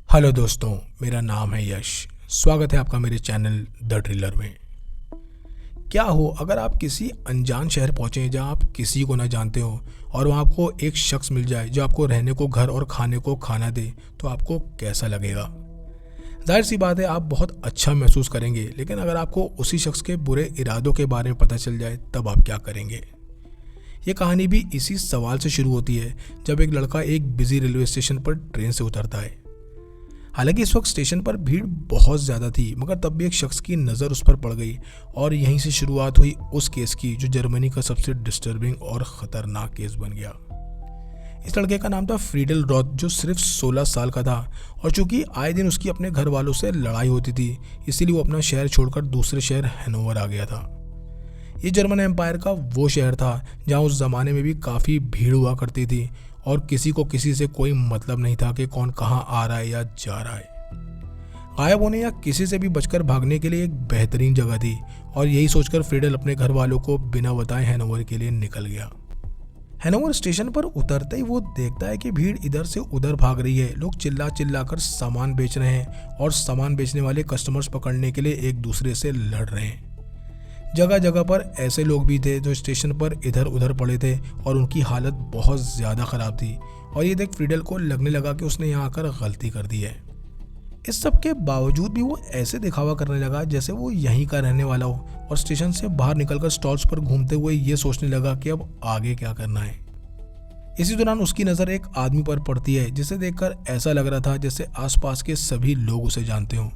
Hello दोस्तों, मेरा नाम है यश। स्वागत है आपका मेरे चैनल द ड्रिलर में। क्या हो अगर आप किसी अनजान शहर पहुंचे जहां आप किसी को ना जानते हो और वहां आपको एक शख्स मिल जाए जो आपको रहने को घर और खाने को खाना दे, तो आपको कैसा लगेगा? जाहिर सी बात है, आप बहुत अच्छा महसूस करेंगे। लेकिन अगर आपको उसी शख्स के बुरे इरादों के बारे में पता चल जाए, तब आप क्या करेंगे? ये कहानी भी इसी सवाल से शुरू होती है जब एक लड़का एक बिजी रेलवे स्टेशन पर ट्रेन से उतरता है। हालांकि इस वक्त स्टेशन पर भीड़ बहुत ज़्यादा थी, मगर तब भी एक शख्स की नज़र उस पर पड़ गई और यहीं से शुरुआत हुई उस केस की जो जर्मनी का सबसे डिस्टर्बिंग और ख़तरनाक केस बन गया। इस लड़के का नाम था फ्रीडल रोथ, जो सिर्फ 16 साल का था। और चूंकि आए दिन उसकी अपने घर वालों से लड़ाई होती थी, इसीलिए वो अपना शहर छोड़कर दूसरे शहर हैनोवर आ गया था। ये जर्मन एम्पायर का वो शहर था जहाँ उस ज़माने में भी काफ़ी भीड़ हुआ करती थी और किसी को किसी से कोई मतलब नहीं था कि कौन कहाँ आ रहा है या जा रहा है। गायब होने या किसी से भी बचकर भागने के लिए एक बेहतरीन जगह थी, और यही सोचकर फ्रीडल अपने घर वालों को बिना बताए हैनोवर के लिए निकल गया। हैनोवर स्टेशन पर उतरते ही वो देखता है कि भीड़ इधर से उधर भाग रही है। लोग चिल्ला चिल्ला कर सामान बेच रहे हैं और सामान बेचने वाले कस्टमर्स पकड़ने के लिए एक दूसरे से लड़ रहे हैं। जगह जगह पर ऐसे लोग भी थे जो स्टेशन पर इधर उधर पड़े थे और उनकी हालत बहुत ज़्यादा ख़राब थी। और ये देख फ्रीडल को लगने लगा कि उसने यहाँ आकर गलती कर दी है। इस सब के बावजूद भी वो ऐसे दिखावा करने लगा जैसे वो यहीं का रहने वाला हो, और स्टेशन से बाहर निकलकर स्टॉल्स पर घूमते हुए ये सोचने लगा कि अब आगे क्या करना है। इसी दौरान उसकी नज़र एक आदमी पर पड़ती है जिसे देखकर ऐसा लग रहा था जैसे आसपास के सभी लोग उसे जानते हों।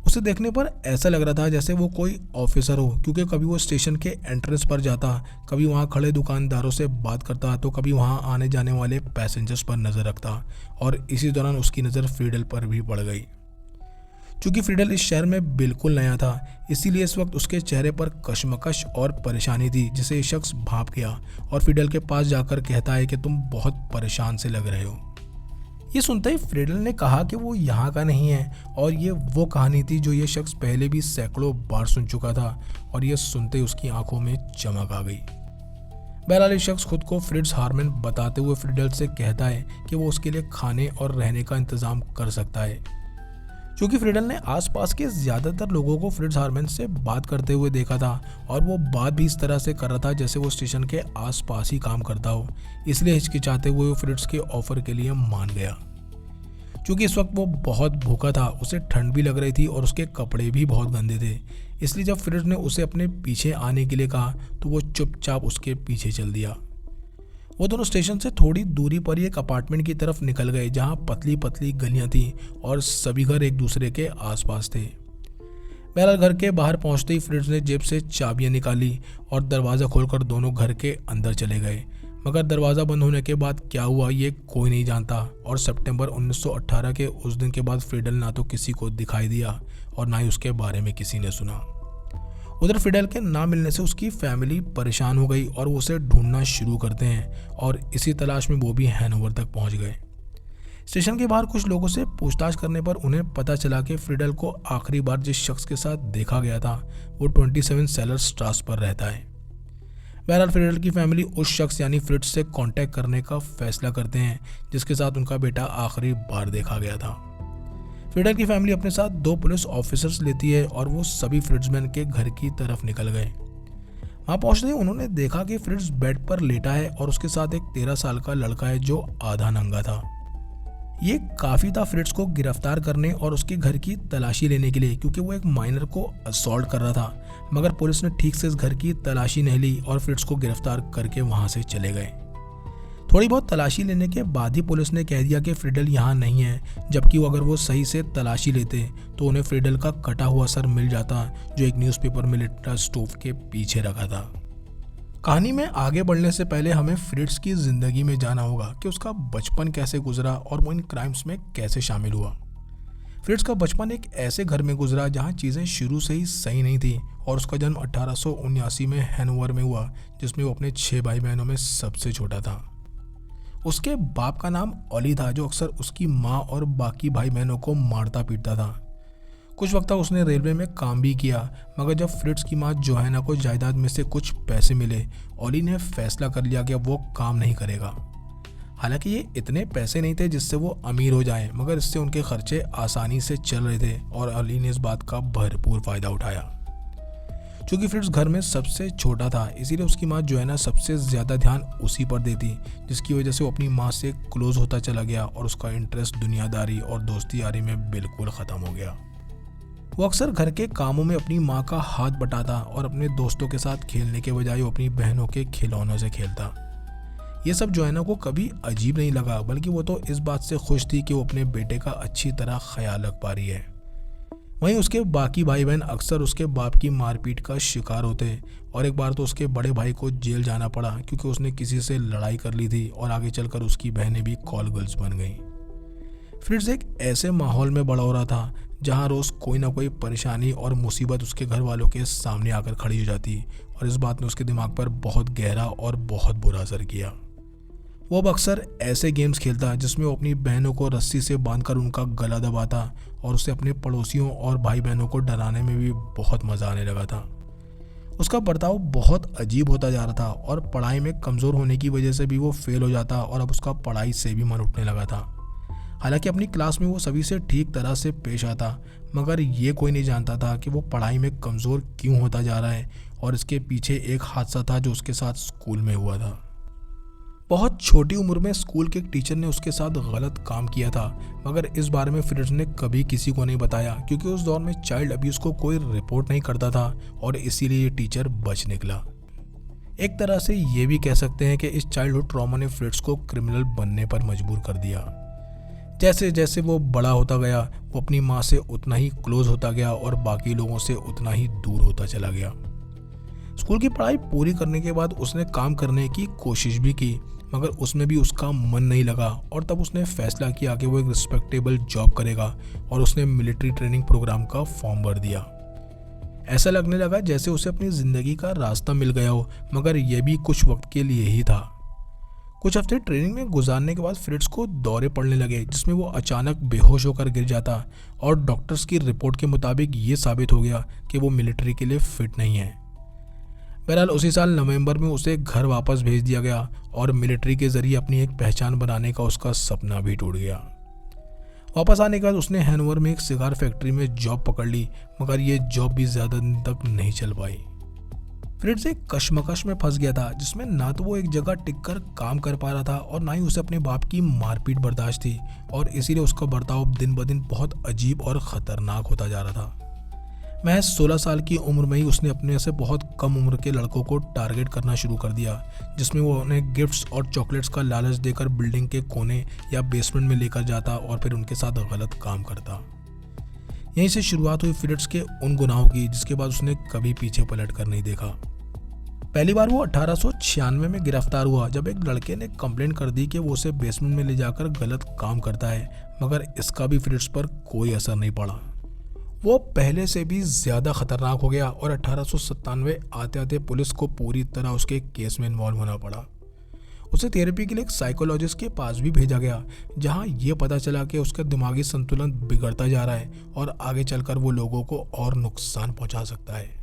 उसे देखने पर ऐसा लग रहा था जैसे वो कोई ऑफिसर हो, क्योंकि कभी वो स्टेशन के एंट्रेंस पर जाता, कभी वहाँ खड़े दुकानदारों से बात करता, तो कभी वहाँ आने जाने वाले पैसेंजर्स पर नज़र रखता। और इसी दौरान उसकी नज़र फ्रीडल पर भी पड़ गई। चूँकि फ्रीडल इस शहर में बिल्कुल नया था, इसीलिए इस वक्त उसके चेहरे पर कशमकश और परेशानी थी, जिसे ये शख्स भाप गया और फ्रीडल के पास जाकर कहता है कि तुम बहुत परेशान से लग रहे हो। ये सुनते ही फ्रीडल ने कहा कि वो यहाँ का नहीं है, और ये वो कहानी थी जो ये शख्स पहले भी सैकड़ों बार सुन चुका था। और ये सुनते ही उसकी आंखों में चमक आ गई। बहरहाल ये शख्स खुद को फ्रिट्ज हार्मन बताते हुए फ्रीडल से कहता है कि वो उसके लिए खाने और रहने का इंतजाम कर सकता है। क्योंकि फ्रीडल ने आसपास के ज़्यादातर लोगों को फ्रिट्ज हार्मन से बात करते हुए देखा था, और वो बात भी इस तरह से कर रहा था जैसे वो स्टेशन के आसपास ही काम करता हो, इसलिए हिचकिचाते हुए वो फ्रिट्ज के ऑफर के लिए मान गया। क्योंकि इस वक्त वो बहुत भूखा था, उसे ठंड भी लग रही थी और उसके कपड़े भी बहुत गंदे थे, इसलिए जब फ्रिट्ज ने उसे अपने पीछे आने के लिए कहा तो वो चुपचाप उसके पीछे चल दिया। वो दोनों स्टेशन से थोड़ी दूरी पर ही एक अपार्टमेंट की तरफ निकल गए जहाँ पतली पतली गलियाँ थीं और सभी घर एक दूसरे के आसपास थे। बहरहाल घर के बाहर पहुँचते ही फ्रिट्ज ने जेब से चाबियाँ निकाली और दरवाज़ा खोलकर दोनों घर के अंदर चले गए। मगर दरवाज़ा बंद होने के बाद क्या हुआ ये कोई नहीं जानता, और सितंबर 1918 के उस दिन के बाद फ्रीडल ना तो किसी को दिखाई दिया और ना ही उसके बारे में किसी ने सुना। उधर फ्रीडल के ना मिलने से उसकी फैमिली परेशान हो गई और वो उसे ढूंढना शुरू करते हैं, और इसी तलाश में वो भी हैनोवर तक पहुंच गए। स्टेशन के बाहर कुछ लोगों से पूछताछ करने पर उन्हें पता चला कि फ्रीडल को आखिरी बार जिस शख्स के साथ देखा गया था वो 27 सेलर्स स्ट्रास पर रहता है। बहरहाल फ्रीडल की फैमिली उस शख्स यानी फ्रिट्ज से कांटेक्ट करने का फैसला करते हैं जिसके साथ उनका बेटा आखिरी बार देखा गया था। फ्रीडल की फैमिली अपने साथ 2 पुलिस ऑफिसर्स लेती है और वो सभी फ्रिट्जमैन के घर की तरफ निकल गए। वहाँ पहुँचते ही उन्होंने देखा कि फ्रिट्ज बेड पर लेटा है और उसके साथ एक 13 साल का लड़का है जो आधा नंगा था। ये काफ़ी था फ्रिट्ज को गिरफ्तार करने और उसके घर की तलाशी लेने के लिए, क्योंकि वो एक माइनर को असॉल्ट कर रहा था। मगर पुलिस ने ठीक से इस घर की तलाशी नहीं ली और फ्रिट्ज को गिरफ्तार करके वहाँ से चले गए। थोड़ी बहुत तलाशी लेने के बाद ही पुलिस ने कह दिया कि फ्रीडल यहाँ नहीं है, जबकि अगर वो सही से तलाशी लेते तो उन्हें फ्रीडल का कटा हुआ सर मिल जाता जो एक न्यूज़पेपर में लिटा स्टोव के पीछे रखा था। कहानी में आगे बढ़ने से पहले हमें फ्रिट्ज की ज़िंदगी में जाना होगा कि उसका बचपन कैसे गुजरा और वो इन क्राइम्स में कैसे शामिल हुआ। फ्रिट्ज का बचपन एक ऐसे घर में गुजरा जहाँ चीज़ें शुरू से ही सही नहीं थी, और उसका जन्म 1879 में हैनोवर में हुआ, जिसमें वो अपने 6 भाई बहनों में सबसे छोटा था। उसके बाप का नाम ओली था, जो अक्सर उसकी माँ और बाकी भाई बहनों को मारता पीटता था। कुछ वक्त तक उसने रेलवे में काम भी किया, मगर जब फ्रिट्ज की माँ जोहाना को जायदाद में से कुछ पैसे मिले, ओली ने फैसला कर लिया कि अब वो काम नहीं करेगा। हालांकि ये इतने पैसे नहीं थे जिससे वो अमीर हो जाएं, मगर इससे उनके खर्चे आसानी से चल रहे थे और अली ने इस बात का भरपूर फ़ायदा उठाया। चूँकि फ्रिट्ज घर में सबसे छोटा था, इसीलिए उसकी माँ जोएना सबसे ज़्यादा ध्यान उसी पर देती, जिसकी वजह से वो अपनी माँ से क्लोज होता चला गया और उसका इंटरेस्ट दुनियादारी और दोस्ती यारी में बिल्कुल ख़त्म हो गया। वो अक्सर घर के कामों में अपनी माँ का हाथ बटाता और अपने दोस्तों के साथ खेलने के बजाय वो अपनी बहनों के खिलौनों से खेलता। ये सब जोएना को कभी अजीब नहीं लगा, बल्कि वो तो इस बात से खुश थी कि वो अपने बेटे का अच्छी तरह ख्याल रख पा रही है। वहीं उसके बाकी भाई बहन अक्सर उसके बाप की मारपीट का शिकार होते और एक बार तो उसके बड़े भाई को जेल जाना पड़ा क्योंकि उसने किसी से लड़ाई कर ली थी और आगे चलकर उसकी बहनें भी कॉल गर्ल्स बन गईं। फ्रिट्ज एक ऐसे माहौल में बड़ा हो रहा था जहां रोज़ कोई ना कोई परेशानी और मुसीबत उसके घर वालों के सामने आकर खड़ी हो जाती और इस बात ने उसके दिमाग पर बहुत गहरा और बहुत बुरा असर किया। वो अब अक्सर ऐसे गेम्स खेलता जिसमें वो अपनी बहनों को रस्सी से बांधकर उनका गला दबाता और उसे अपने पड़ोसियों और भाई बहनों को डराने में भी बहुत मज़ा आने लगा था। उसका बर्ताव बहुत अजीब होता जा रहा था और पढ़ाई में कमज़ोर होने की वजह से भी वो फेल हो जाता और अब उसका पढ़ाई से भी मन उठने लगा था। हालांकि अपनी क्लास में वो सभी से ठीक तरह से पेश आता, मगर ये कोई नहीं जानता था कि वो पढ़ाई में कमज़ोर क्यों होता जा रहा है और इसके पीछे एक हादसा था जो उसके साथ स्कूल में हुआ था। बहुत छोटी उम्र में स्कूल के एक टीचर ने उसके साथ गलत काम किया था, मगर इस बारे में फ्रिट्ज ने कभी किसी को नहीं बताया क्योंकि उस दौर में चाइल्ड अब्यूज़ को कोई रिपोर्ट नहीं करता था और इसीलिए ये टीचर बच निकला। एक तरह से ये भी कह सकते हैं कि इस चाइल्डहुड ट्रॉमा ने फ्रिट्ज को क्रिमिनल बनने पर मजबूर कर दिया। जैसे जैसे वो बड़ा होता गया, वो अपनी माँ से उतना ही क्लोज होता गया और बाकी लोगों से उतना ही दूर होता चला गया। स्कूल की पढ़ाई पूरी करने के बाद उसने काम करने की कोशिश भी की, मगर उसमें भी उसका मन नहीं लगा और तब उसने फैसला किया कि वो एक रिस्पेक्टेबल जॉब करेगा और उसने मिलिट्री ट्रेनिंग प्रोग्राम का फॉर्म भर दिया। ऐसा लगने लगा जैसे उसे अपनी ज़िंदगी का रास्ता मिल गया हो, मगर यह भी कुछ वक्त के लिए ही था। कुछ हफ्ते ट्रेनिंग में गुजारने के बाद फ्रिट्ज को दौरे पड़ने लगे जिसमें वो अचानक बेहोश होकर गिर जाता और डॉक्टर्स की रिपोर्ट के मुताबिक ये साबित हो गया कि वो मिलिट्री के लिए फिट नहीं है। बहरहाल उसी साल नवंबर में उसे घर वापस भेज दिया गया और मिलिट्री के जरिए अपनी एक पहचान बनाने का उसका सपना भी टूट गया। वापस आने के बाद उसने हैनोवर में एक सिगार फैक्ट्री में जॉब पकड़ ली, मगर ये जॉब भी ज़्यादा दिन तक नहीं चल पाई। फ्रिट्ज एक कश्मकश में फंस गया था जिसमें ना तो वो एक जगह टिककर काम कर पा रहा था और ना ही उसे अपने बाप की मारपीट बर्दाश्त थी और इसीलिए उसका बर्ताव दिन ब दिन बहुत अजीब और ख़तरनाक होता जा रहा था। महज 16 साल की उम्र में ही उसने अपने से बहुत कम उम्र के लड़कों को टारगेट करना शुरू कर दिया, जिसमें वो उन्हें गिफ्ट्स और चॉकलेट्स का लालच देकर बिल्डिंग के कोने या बेसमेंट में लेकर जाता और फिर उनके साथ गलत काम करता। यहीं से शुरुआत हुई फ्रिट्ज के उन गुनाहों की जिसके बाद उसने कभी पीछे पलट कर नहीं देखा। पहली बार वो 1896 में गिरफ्तार हुआ जब एक लड़के ने कंप्लेंट कर दी कि वो उसे बेसमेंट में ले जाकर गलत काम करता है, मगर इसका भी फ्रिट्ज पर कोई असर नहीं पड़ा। वो पहले से भी ज़्यादा खतरनाक हो गया और 1897 आते आते पुलिस को पूरी तरह उसके केस में इन्वॉल्व होना पड़ा। उसे थेरेपी के लिए एक साइकोलॉजिस्ट के पास भी भेजा गया जहां ये पता चला कि उसका दिमागी संतुलन बिगड़ता जा रहा है और आगे चलकर वो लोगों को और नुकसान पहुंचा सकता है।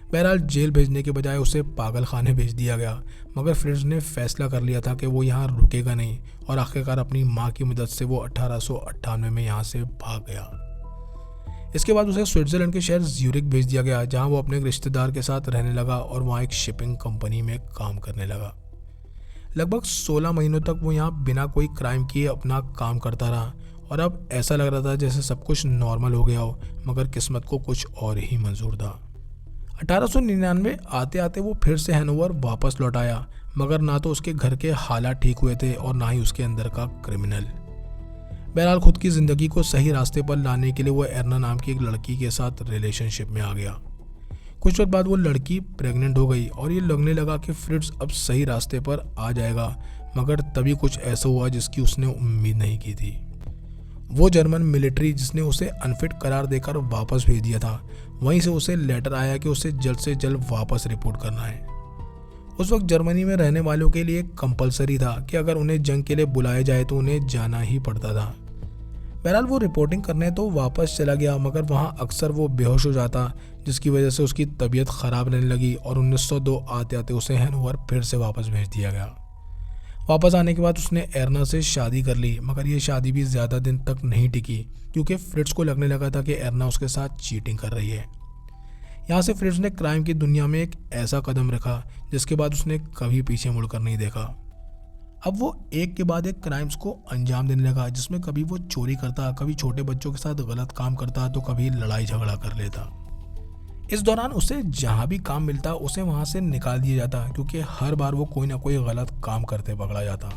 बहरहाल जेल भेजने के बजाय उसे पागल खाने भेज दिया गया, मगर फ्रिट्ज ने फैसला कर लिया था कि वो यहाँ रुकेगा नहीं और आखिरकार अपनी माँ की मदद से वो 1898 में यहाँ से भाग गया। इसके बाद उसे स्विट्जरलैंड के शहर ज्यूरिक भेज दिया गया जहाँ वो अपने एक रिश्तेदार के साथ रहने लगा और वहाँ एक शिपिंग कंपनी में काम करने लगा। लगभग 16 महीनों तक वो यहाँ बिना कोई क्राइम किए अपना काम करता रहा और अब ऐसा लग रहा था जैसे सब कुछ नॉर्मल हो गया हो, मगर किस्मत को कुछ और ही मंजूर था। 1899 आते आते वो फिर से हैनोवर वापस लौट आया, मगर ना तो उसके घर के हालात ठीक हुए थे और ना ही उसके अंदर का क्रिमिनल। बहरहाल खुद की ज़िंदगी को सही रास्ते पर लाने के लिए वो एर्ना नाम की एक लड़की के साथ रिलेशनशिप में आ गया। कुछ वक्त बाद वो लड़की प्रेग्नेंट हो गई और ये लगने लगा कि फ्रिट्ज अब सही रास्ते पर आ जाएगा, मगर तभी कुछ ऐसा हुआ जिसकी उसने उम्मीद नहीं की थी। वो जर्मन मिलिट्री जिसने उसे अनफिट करार देकर वापस भेज दिया था, वहीं से उसे लेटर आया कि उसे जल्द से जल्द वापस रिपोर्ट करना है। उस वक्त जर्मनी में रहने वालों के लिए कंपलसरी था कि अगर उन्हें जंग के लिए बुलाया जाए तो उन्हें जाना ही पड़ता था। बहरहाल वो रिपोर्टिंग करने तो वापस चला गया, मगर वहाँ अक्सर वो बेहोश हो जाता जिसकी वजह से उसकी तबीयत ख़राब रहने लगी और 1902 आते आते उसे हैनोवर फिर से वापस भेज दिया गया। वापस आने के बाद उसने एरना से शादी कर ली, मगर ये शादी भी ज़्यादा दिन तक नहीं टिकी क्योंकि फ्रिट्ज को लगने लगा था कि एरना उसके साथ चीटिंग कर रही है। यहाँ से फ्रिट्ज ने क्राइम की दुनिया में एक ऐसा कदम रखा जिसके बाद उसने कभी पीछे मुड़कर नहीं देखा। अब वो एक के बाद एक क्राइम्स को अंजाम देने लगा, जिसमें कभी वो चोरी करता, कभी छोटे बच्चों के साथ गलत काम करता, तो कभी लड़ाई झगड़ा कर लेता। इस दौरान उसे जहाँ भी काम मिलता उसे वहाँ से निकाल दिया जाता क्योंकि हर बार वो कोई ना कोई गलत काम करते पकड़ा जाता।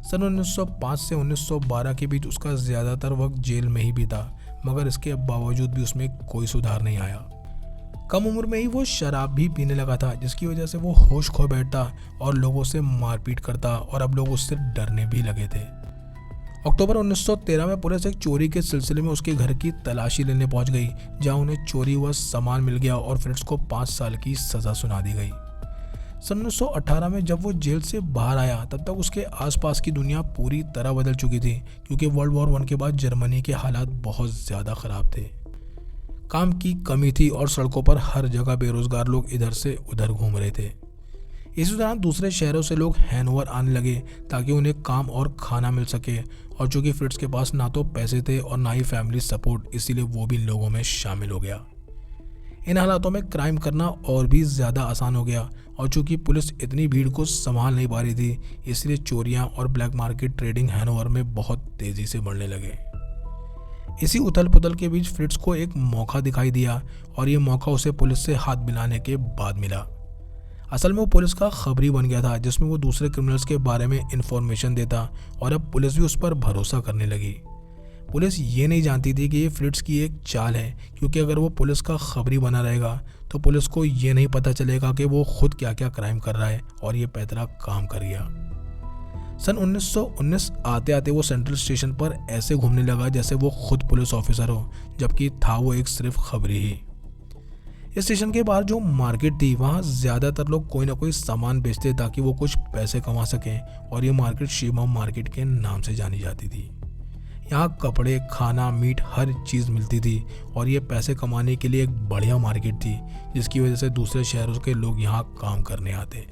सन 1905 से 1912 के बीच उसका ज़्यादातर वक्त जेल में ही बीता, मगर इसके बावजूद भी उसमें कोई सुधार नहीं आया। कम उम्र में ही वो शराब भी पीने लगा था, जिसकी वजह से वो होश खो बैठता और लोगों से मारपीट करता, और अब लोग उससे डरने भी लगे थे। अक्टूबर 1913 में पुलिस एक चोरी के सिलसिले में उसके घर की तलाशी लेने पहुंच गई, जहां उन्हें चोरी हुआ सामान मिल गया और फ्रिट्ज को 5 साल की सज़ा सुना दी गई। सन 1918 में जब वो जेल से बाहर आया, तब तक उसके आसपास की दुनिया पूरी तरह बदल चुकी थी क्योंकि वर्ल्ड वॉर 1 के बाद जर्मनी के हालात बहुत ज़्यादा ख़राब थे। काम की कमी थी और सड़कों पर हर जगह बेरोजगार लोग इधर से उधर घूम रहे थे। इसी दौरान दूसरे शहरों से लोग हैनोवर आने लगे ताकि उन्हें काम और खाना मिल सके, और चूंकि फ्रिट्ज के पास ना तो पैसे थे और ना ही फैमिली सपोर्ट, इसीलिए वो भी लोगों में शामिल हो गया। इन हालातों में क्राइम करना और भी ज़्यादा आसान हो गया, और चूंकि पुलिस इतनी भीड़ को संभाल नहीं पा रही थी, इसलिए चोरियां और ब्लैक मार्केट ट्रेडिंग हैनोवर में बहुत तेज़ी से बढ़ने लगे। इसी उथल पुथल के बीच फ्रिट्ज को एक मौका दिखाई दिया, और ये मौका उसे पुलिस से हाथ मिलाने के बाद मिला। असल में वो पुलिस का खबरी बन गया था, जिसमें वो दूसरे क्रिमिनल्स के बारे में इंफॉर्मेशन देता, और अब पुलिस भी उस पर भरोसा करने लगी। पुलिस ये नहीं जानती थी कि ये फ्रिट्ज की एक चाल है, क्योंकि अगर वो पुलिस का खबरी बना रहेगा तो पुलिस को ये नहीं पता चलेगा कि वो खुद क्या क्या क्राइम कर रहा है, और ये पैतरा काम कर गया। सन 1919 आते आते वो सेंट्रल स्टेशन पर ऐसे घूमने लगा जैसे वो खुद पुलिस ऑफिसर हो, जबकि था वो एक सिर्फ खबरी ही। इस स्टेशन के बाहर जो मार्केट थी, वहाँ ज़्यादातर लोग कोई ना कोई सामान बेचते ताकि वो कुछ पैसे कमा सकें, और ये मार्केट शिवम मार्केट के नाम से जानी जाती थी। यहाँ कपड़े, खाना, मीट, हर चीज़ मिलती थी, और ये पैसे कमाने के लिए एक बढ़िया मार्केट थी, जिसकी वजह से दूसरे शहरों के लोग यहाँ काम करने आते।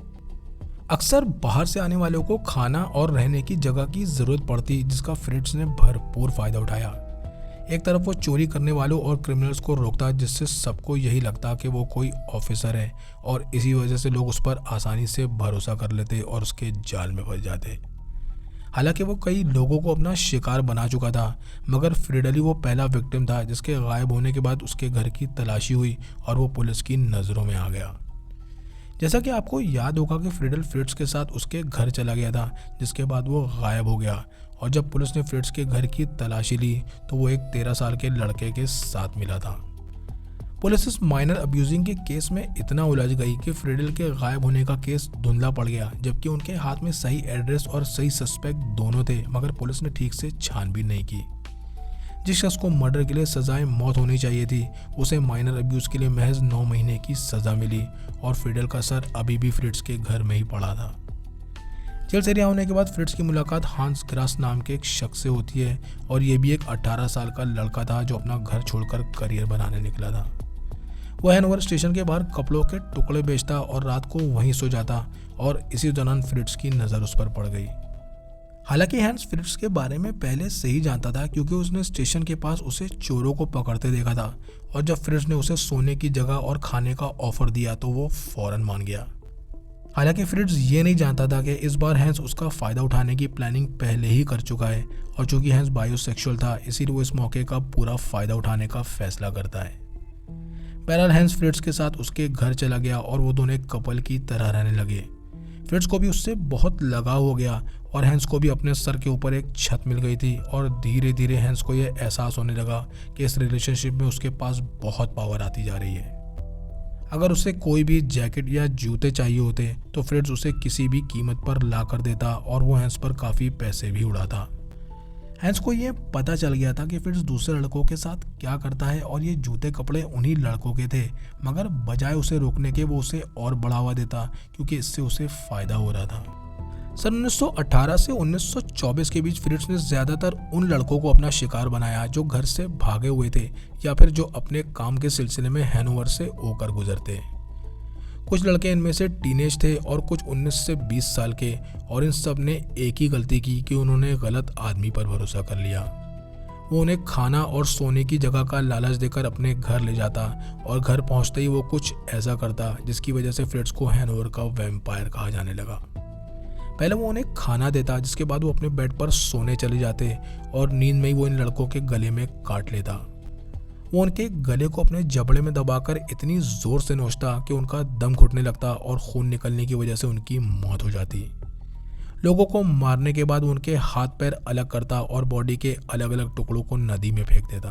अक्सर बाहर से आने वालों को खाना और रहने की जगह की ज़रूरत पड़ती, जिसका फ्रिट्ज ने भरपूर फ़ायदा उठाया। एक तरफ वो चोरी करने वालों और क्रिमिनल्स को रोकता, जिससे सबको यही लगता कि वो कोई ऑफिसर है, और इसी वजह से लोग उस पर आसानी से भरोसा कर लेते और उसके जाल में फंस जाते। हालांकि वो कई लोगों को अपना शिकार बना चुका था, मगर फ्रिडली वो पहला विक्टिम था जिसके गायब होने के बाद उसके घर की तलाशी हुई और वो पुलिस की नज़रों में आ गया। जैसा कि आपको याद होगा कि फ्रिडल फ्रिट्ज के साथ उसके घर चला गया था, जिसके बाद वो गायब हो गया, और जब पुलिस ने फ्रिट्ज के घर की तलाशी ली तो वो एक 13 साल के लड़के के साथ मिला था। पुलिस इस माइनर अब्यूजिंग के केस में इतना उलझ गई कि फ्रिडल के गायब होने का केस धुंधला पड़ गया, जबकि उनके हाथ में सही एड्रेस और सही सस्पेक्ट दोनों थे, मगर पुलिस ने ठीक से छानबीन नहीं की। जिस शख्स को मर्डर के लिए सजाएं मौत होनी चाहिए थी, उसे माइनर अब्यूज के लिए महज 9 महीने की सजा मिली, और फ्रिडल का सर अभी भी फ्रिट्ज के घर में ही पड़ा था। जेल से रिहा होने के बाद फ्रिट्ज की मुलाकात हांस ग्रास नाम के एक शख्स से होती है, और ये भी एक 18 साल का लड़का था जो अपना घर छोड़कर करियर बनाने निकला था। वह हैनोवर स्टेशन के बाहर कपड़ों के टुकड़े बेचता और रात को वहीं सो जाता, और इसी दौरान फ्रिट्ज की नज़र उस पर पड़ गई। हालांकि हैंस फ्रिट्ज के बारे में पहले से ही जानता था, क्योंकि उसने स्टेशन के पास उसे चोरों को पकड़ते देखा था, और जब फ्रिट्ज ने उसे सोने की जगह और खाने का ऑफर दिया तो वो फौरन मान गया। हालांकि फ्रिट्ज ये नहीं जानता था कि इस बार हैंस उसका फ़ायदा उठाने की प्लानिंग पहले ही कर चुका है, और चूंकि हैंस बायोसेक्सुअल था, इसीलिए वो इस मौके का पूरा फ़ायदा उठाने का फैसला करता है। बहरहाल हैंस फ्रिट्ज के साथ उसके घर चला गया और वो दोनों एक कपल की तरह रहने लगे। फ्रिट्ज को भी उससे बहुत लगाव हो गया, और हैंस को भी अपने सर के ऊपर एक छत मिल गई थी, और धीरे धीरे हैंस को यह एहसास होने लगा कि इस रिलेशनशिप में उसके पास बहुत पावर आती जा रही है। अगर उसे कोई भी जैकेट या जूते चाहिए होते तो फ्रिट्ज उसे किसी भी कीमत पर ला कर देता, और वो हैंस पर काफ़ी पैसे भी उड़ाता। हैंस को ये पता चल गया था कि फ्रिट्ज दूसरे लड़कों के साथ क्या करता है, और ये जूते कपड़े उन्हीं लड़कों के थे, मगर बजाय उसे रोकने के वो उसे और बढ़ावा देता, क्योंकि इससे उसे फ़ायदा हो रहा था। सन 1918 से 1924 के बीच फ्रिट्ज ने ज़्यादातर उन लड़कों को अपना शिकार बनाया जो घर से भागे हुए थे, या फिर जो अपने काम के सिलसिले में हैनोवर से होकर गुजरते। कुछ लड़के इनमें से टीनेज थे और कुछ 19 से 20 साल के, और इन सब ने एक ही गलती की कि उन्होंने गलत आदमी पर भरोसा कर लिया। वो उन्हें खाना और सोने की जगह का लालच देकर अपने घर ले जाता और घर पहुंचते ही वो कुछ ऐसा करता जिसकी वजह से फ्रिट्ज को हैनओवर का वैम्पायर कहा जाने लगा। पहले वो उन्हें खाना देता, जिसके बाद वो अपने बेड पर सोने चले जाते और नींद में ही वो इन लड़कों के गले में काट लेता। वो उनके गले को अपने जबड़े में दबाकर इतनी जोर से नोचता कि उनका दम घुटने लगता और खून निकलने की वजह से उनकी मौत हो जाती। लोगों को मारने के बाद वो उनके हाथ पैर अलग करता और बॉडी के अलग अलग टुकड़ों को नदी में फेंक देता।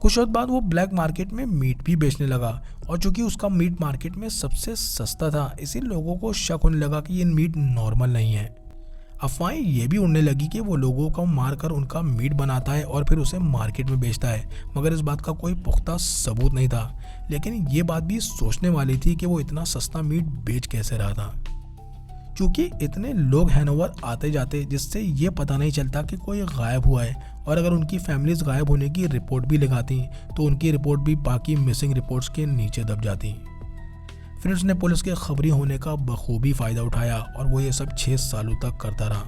कुछ वक्त बाद वो ब्लैक मार्केट में मीट भी बेचने लगा, और चूंकि उसका मीट मार्केट में सबसे सस्ता था, इसलिए लोगों को शक होने लगा कि ये मीट नॉर्मल नहीं है। अफवाहें ये भी उड़ने लगी कि वो लोगों को मारकर उनका मीट बनाता है और फिर उसे मार्केट में बेचता है, मगर इस बात का कोई पुख्ता सबूत नहीं था। लेकिन ये बात भी सोचने वाली थी कि वो इतना सस्ता मीट बेच कैसे रहा था, क्योंकि इतने लोग हैनओवर आते जाते जिससे ये पता नहीं चलता कि कोई गायब हुआ है, और अगर उनकी फैमिलीज गायब होने की रिपोर्ट भी लगाती तो उनकी रिपोर्ट भी बाकी मिसिंग रिपोर्ट्स के नीचे दब जाती। फ्रिट्ज ने पुलिस के खबरी होने का बखूबी फ़ायदा उठाया और वो ये सब 6 सालों तक करता रहा।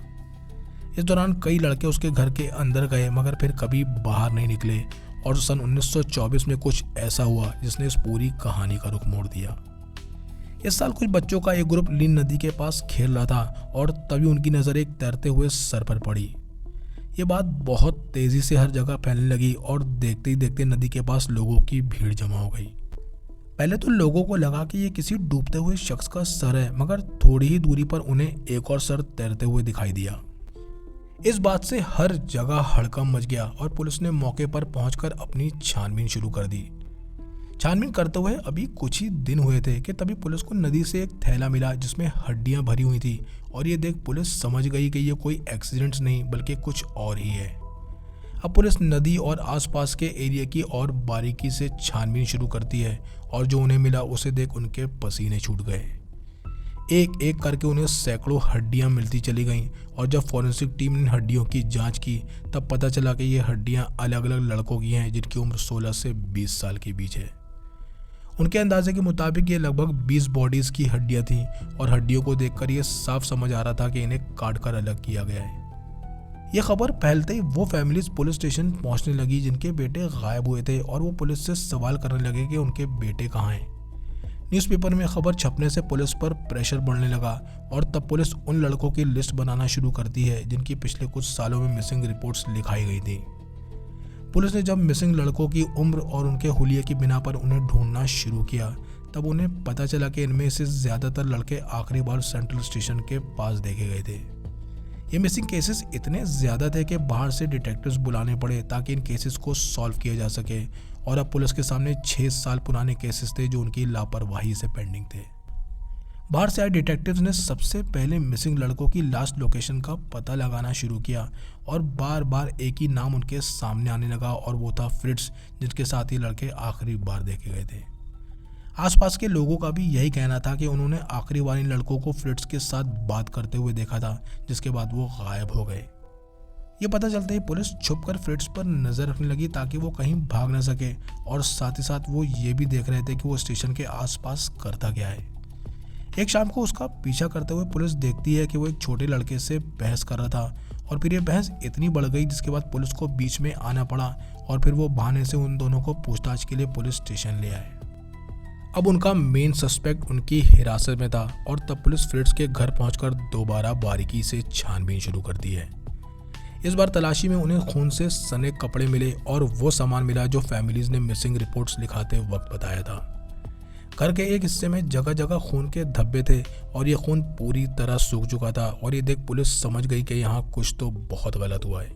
इस दौरान कई लड़के उसके घर के अंदर गए मगर फिर कभी बाहर नहीं निकले, और सन 1924 में कुछ ऐसा हुआ जिसने इस पूरी कहानी का रुख मोड़ दिया। इस साल कुछ बच्चों का एक ग्रुप लीन नदी के पास खेल रहा था और तभी उनकी नज़र एक तैरते हुए सर पर पड़ी। ये बात बहुत तेज़ी से हर जगह फैलने लगी और देखते ही देखते नदी के पास लोगों की भीड़ जमा हो गई। पहले तो लोगों को लगा कि ये किसी डूबते हुए शख्स का सर है, मगर थोड़ी ही दूरी पर उन्हें एक और सर तैरते हुए दिखाई दिया। इस बात से हर जगह हड़कंप मच गया और पुलिस ने मौके पर पहुंचकर अपनी छानबीन शुरू कर दी। छानबीन करते हुए अभी कुछ ही दिन हुए थे कि तभी पुलिस को नदी से एक थैला मिला जिसमें हड्डियां भरी हुई थी, और ये देख पुलिस समझ गई कि ये कोई एक्सीडेंट नहीं बल्कि कुछ और ही है। अब पुलिस नदी और आसपास के एरिया की और बारीकी से छानबीन शुरू करती है, और जो उन्हें मिला उसे देख उनके पसीने छूट गए। एक एक करके उन्हें सैकड़ों हड्डियां मिलती चली गईं, और जब फॉरेंसिक टीम ने हड्डियों की जांच की तब पता चला कि ये हड्डियां अलग अलग लड़कों की हैं जिनकी उम्र 16 से 20 साल के बीच है। उनके अंदाजे के मुताबिक ये लगभग 20 बॉडीज की हड्डियां थीं, और हड्डियों को देखकर ये साफ समझ आ रहा था कि इन्हें काट कर अलग किया गया है। ये खबर फैलते ही वो फैमिलीज पुलिस स्टेशन पहुंचने लगी जिनके बेटे गायब हुए थे, और वो पुलिस से सवाल करने लगे कि उनके बेटे कहाँ हैं। न्यूज़पेपर में खबर छपने से पुलिस पर प्रेशर बढ़ने लगा, और तब पुलिस उन लड़कों की लिस्ट बनाना शुरू करती है जिनकी पिछले कुछ सालों में मिसिंग रिपोर्ट्स लिखाई गई थी। पुलिस ने जब मिसिंग लड़कों की उम्र और उनके हुलिये की बिना पर उन्हें ढूंढना शुरू किया तब उन्हें पता चला कि इनमें से ज़्यादातर लड़के आखिरी बार सेंट्रल स्टेशन के पास देखे गए थे। ये मिसिंग केसेस इतने ज़्यादा थे कि बाहर से डिटेक्टिव्स बुलाने पड़े ताकि इन केसेस को सॉल्व किया जा सके, और अब पुलिस के सामने 6 साल पुराने केसेस थे जो उनकी लापरवाही से पेंडिंग थे। बाहर से आए डिटेक्टिव्स ने सबसे पहले मिसिंग लड़कों की लास्ट लोकेशन का पता लगाना शुरू किया, और बार बार एक ही नाम उनके सामने आने लगा, और वो था फ्रिट्ज, जिसके साथ ही लड़के आखिरी बार देखे गए थे। आसपास के लोगों का भी यही कहना था कि उन्होंने आखिरी बार इन लड़कों को फ्रिट्ज के साथ बात करते हुए देखा था, जिसके बाद वो गायब हो गए। ये पता चलते ही पुलिस छुपकर फ्रिट्ज पर नजर रखने लगी ताकि वो कहीं भाग न सके, और साथ ही साथ वो ये भी देख रहे थे कि वो स्टेशन के आसपास करता क्या है। एक शाम को उसका पीछा करते हुए पुलिस देखती है कि वो एक छोटे लड़के से बहस कर रहा था, और फिर ये बहस इतनी बढ़ गई जिसके बाद पुलिस को बीच में आना पड़ा, और फिर वो बहाने से उन दोनों को पूछताछ के लिए पुलिस स्टेशन ले आए। अब उनका मेन सस्पेक्ट उनकी हिरासत में था, और तब पुलिस फ्रिट्ज के घर पहुंचकर दोबारा बारीकी से छानबीन शुरू करती है। इस बार तलाशी में उन्हें खून से सने कपड़े मिले और वो सामान मिला जो फैमिलीज ने मिसिंग रिपोर्ट्स लिखाते वक्त बताया था। घर के एक हिस्से में जगह जगह खून के धब्बे थे, और ये खून पूरी तरह सूख चुका था, और ये देख पुलिस समझ गई कि यहाँ कुछ तो बहुत गलत हुआ है।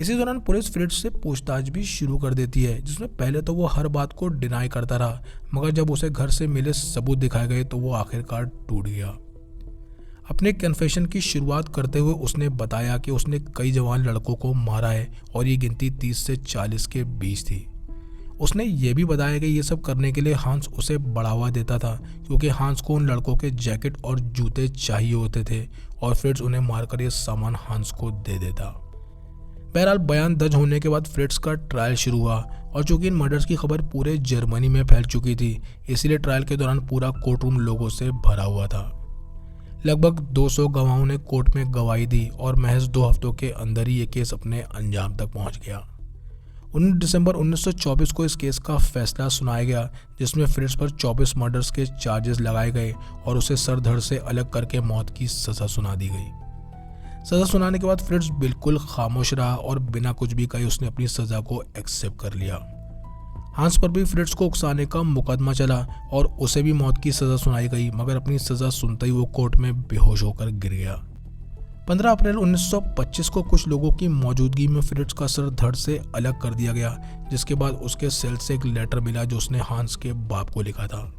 इसी दौरान पुलिस फ्रिट्ज से पूछताछ भी शुरू कर देती है, जिसमें पहले तो वो हर बात को डिनाई करता रहा, मगर जब उसे घर से मिले सबूत दिखाए गए तो वो आखिरकार टूट गया। अपने कन्फेशन की शुरुआत करते हुए उसने बताया कि उसने कई जवान लड़कों को मारा है, और ये गिनती 30 से 40 के बीच थी। उसने ये भी बताया कि ये सब करने के लिए हांस उसे बढ़ावा देता था, क्योंकि हांस को उन लड़कों के जैकेट और जूते चाहिए होते थे, और फ्रिट्ज उन्हें मारकर ये सामान हांस को दे देता। बहरहाल बयान दर्ज होने के बाद फ्रिट्ज का ट्रायल शुरू हुआ और चूंकि इन मर्डर्स की खबर पूरे जर्मनी में फैल चुकी थी, इसीलिए ट्रायल के दौरान पूरा कोर्ट रूम लोगों से भरा हुआ था। लगभग 200 गवाहों ने कोर्ट में गवाही दी और महज 2 हफ्तों के अंदर ही ये केस अपने अंजाम तक पहुंच गया। 19 दिसंबर 1924 को इस केस का फैसला सुनाया गया, जिसमें फ्रिट्ज पर 24 मर्डर्स के चार्जेस लगाए गए और उसे सर धड़ से अलग करके मौत की सज़ा सुना दी गई। सज़ा सुनाने के बाद फ्रिट्ज बिल्कुल खामोश रहा और बिना कुछ भी कहे उसने अपनी सज़ा को एक्सेप्ट कर लिया। हांस पर भी फ्रिट्ज को उकसाने का मुकदमा चला और उसे भी मौत की सज़ा सुनाई गई, मगर अपनी सज़ा सुनते ही वो कोर्ट में बेहोश होकर गिर गया। 15 अप्रैल 1925 को कुछ लोगों की मौजूदगी में फ्रिट्ज का सर धड़ से अलग कर दिया गया, जिसके बाद उसके सेल से एक लेटर मिला जो उसने हांस के बाप को लिखा था।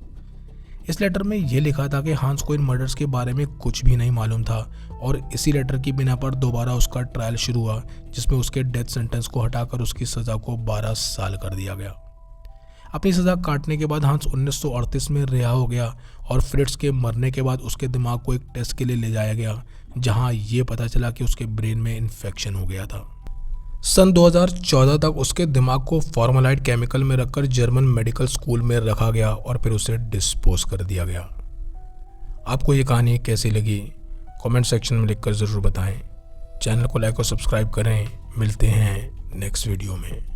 इस लेटर में यह लिखा था कि हांस को इन मर्डर्स के बारे में कुछ भी नहीं मालूम था और इसी लेटर की बिना पर दोबारा उसका ट्रायल शुरू हुआ, जिसमें उसके डेथ सेंटेंस को हटाकर उसकी सज़ा को 12 साल कर दिया गया। अपनी सज़ा काटने के बाद हांस 1938 में रिहा हो गया और फ्रिट्ज के मरने के बाद उसके दिमाग को एक टेस्ट के लिए ले जाया गया, जहां ये पता चला कि उसके ब्रेन में इन्फेक्शन हो गया था। सन 2014 तक उसके दिमाग को फॉर्मलाइड केमिकल में रखकर जर्मन मेडिकल स्कूल में रखा गया और फिर उसे डिस्पोज कर दिया गया। आपको ये कहानी कैसी लगी कमेंट सेक्शन में लिखकर ज़रूर बताएं। चैनल को लाइक और सब्सक्राइब करें। मिलते हैं नेक्स्ट वीडियो में।